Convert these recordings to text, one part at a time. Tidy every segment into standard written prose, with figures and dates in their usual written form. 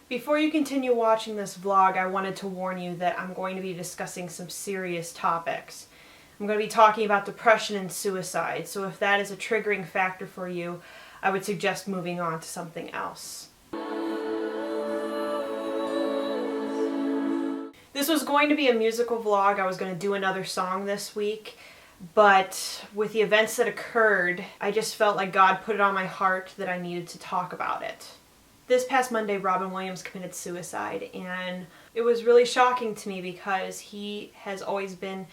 Before you continue watching this vlog, I wanted to warn you that I'm going to be discussing some serious topics. I'm going to be talking about depression and suicide, so if that is a triggering factor for you, I would suggest moving on to something else. This was going to be a musical vlog. I was going to do another song this week, but with the events that occurred, I just felt like God put it on my heart that I needed to talk about it. This past Monday, Robin Williams committed suicide, and it was really shocking to me because he has always been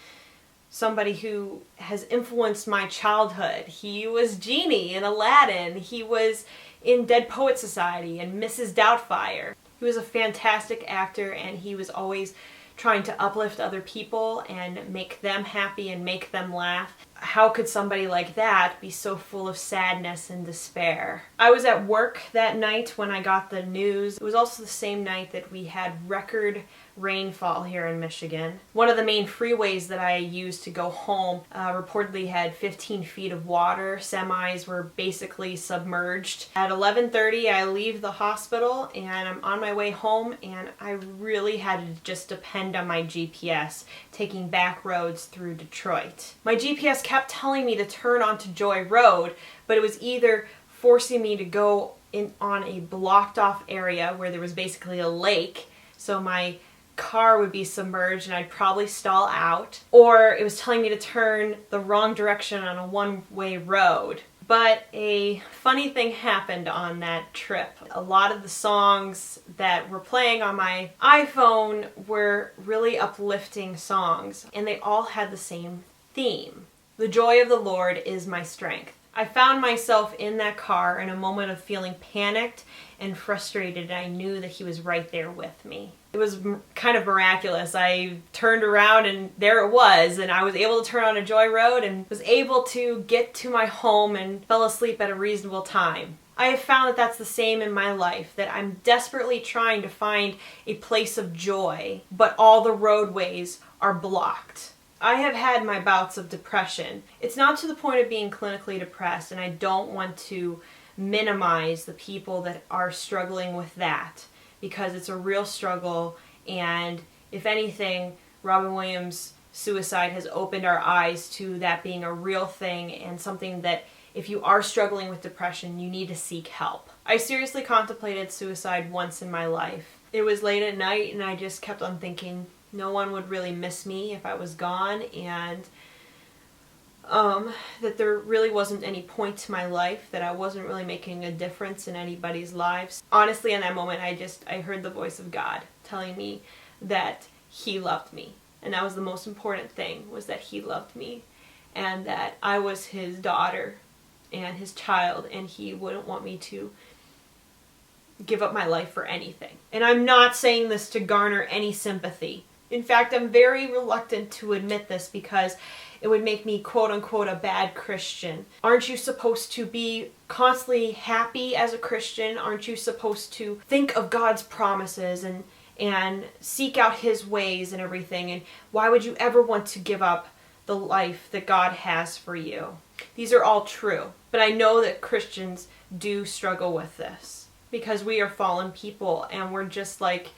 somebody who has influenced my childhood. He was Genie in Aladdin. He was in Dead Poet Society and Mrs. Doubtfire. He was a fantastic actor, and he was always trying to uplift other people and make them happy and make them laugh. How could somebody like that be so full of sadness and despair? I was at work that night when I got the news. It was also the same night that we had record rainfall here in Michigan. One of the main freeways that I used to go home reportedly had 15 feet of water. Semis were basically submerged. At 11:30 I leave the hospital and I'm on my way home, and I really had to just depend on my GPS, taking back roads through Detroit. My GPS kept telling me to turn onto Joy Road, but it was either forcing me to go in on a blocked off area where there was basically a lake, so my car would be submerged and I'd probably stall out, or it was telling me to turn the wrong direction on a one-way road. But a funny thing happened on that trip. A lot of the songs that were playing on my iPhone were really uplifting songs, and they all had the same theme. The joy of the Lord is my strength. I found myself in that car in a moment of feeling panicked and frustrated, and I knew that he was right there with me. It was kind of miraculous. I turned around and there it was, and I was able to turn on a Joy Road and was able to get to my home and fell asleep at a reasonable time. I have found that that's the same in my life, that I'm desperately trying to find a place of joy, but all the roadways are blocked. I have had my bouts of depression. It's not to the point of being clinically depressed, and I don't want to minimize the people that are struggling with that, because it's a real struggle, and if anything, Robin Williams' suicide has opened our eyes to that being a real thing and something that if you are struggling with depression, you need to seek help. I seriously contemplated suicide once in my life. It was late at night and I just kept on thinking no one would really miss me if I was gone, and that there really wasn't any point to my life, that I wasn't really making a difference in anybody's lives. Honestly, in that moment, I heard the voice of God telling me that He loved me. And that was the most important thing, was that He loved me, and that I was His daughter and His child, and He wouldn't want me to give up my life for anything. And I'm not saying this to garner any sympathy. In fact, I'm very reluctant to admit this because it would make me quote-unquote a bad Christian. Aren't you supposed to be constantly happy as a Christian? Aren't you supposed to think of God's promises and seek out His ways and everything? And why would you ever want to give up the life that God has for you? These are all true, but I know that Christians do struggle with this because we are fallen people and we're just like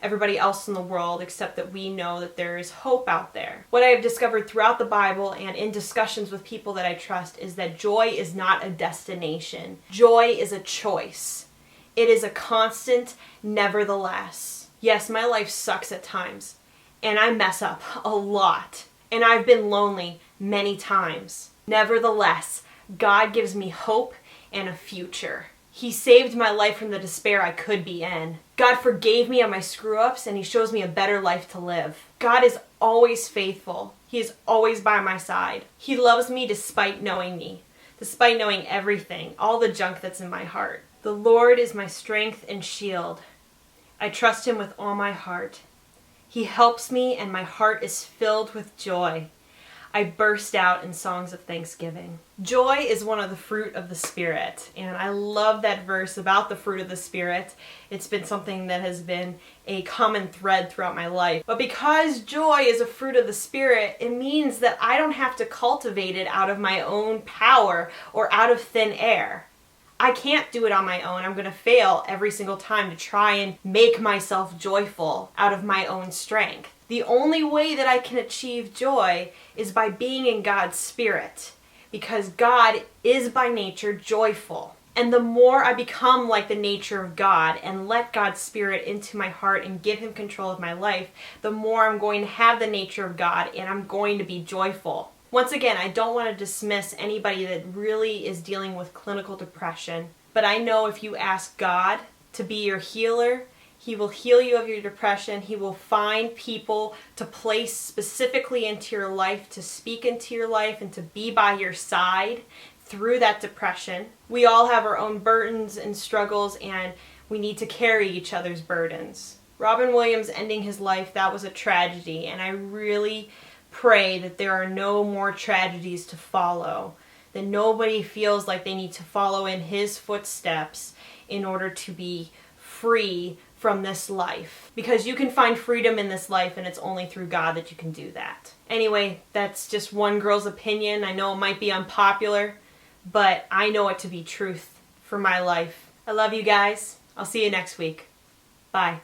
everybody else in the world, except that we know that there is hope out there. What I have discovered throughout the Bible and in discussions with people that I trust is that joy is not a destination. Joy is a choice. It is a constant nevertheless. Yes, my life sucks at times, and I mess up a lot, and I've been lonely many times. Nevertheless, God gives me hope and a future. He saved my life from the despair I could be in. God forgave me on my screw-ups, and He shows me a better life to live. God is always faithful. He is always by my side. He loves me despite knowing me, despite knowing everything, all the junk that's in my heart. The Lord is my strength and shield. I trust Him with all my heart. He helps me, and my heart is filled with joy. I burst out in songs of thanksgiving. Joy is one of the fruit of the Spirit, and I love that verse about the fruit of the Spirit. It's been something that has been a common thread throughout my life. But because joy is a fruit of the Spirit, it means that I don't have to cultivate it out of my own power or out of thin air. I can't do it on my own. I'm going to fail every single time to try and make myself joyful out of my own strength. The only way that I can achieve joy is by being in God's Spirit, because God is by nature joyful. And the more I become like the nature of God and let God's Spirit into my heart and give Him control of my life, the more I'm going to have the nature of God and I'm going to be joyful. Once again, I don't want to dismiss anybody that really is dealing with clinical depression, but I know if you ask God to be your healer, He will heal you of your depression. He will find people to place specifically into your life, to speak into your life, and to be by your side through that depression. We all have our own burdens and struggles, and we need to carry each other's burdens. Robin Williams ending his life, that was a tragedy, and I really pray that there are no more tragedies to follow, that nobody feels like they need to follow in his footsteps in order to be free from this life. Because you can find freedom in this life, and it's only through God that you can do that. Anyway, that's just one girl's opinion. I know it might be unpopular, but I know it to be truth for my life. I love you guys. I'll see you next week. Bye.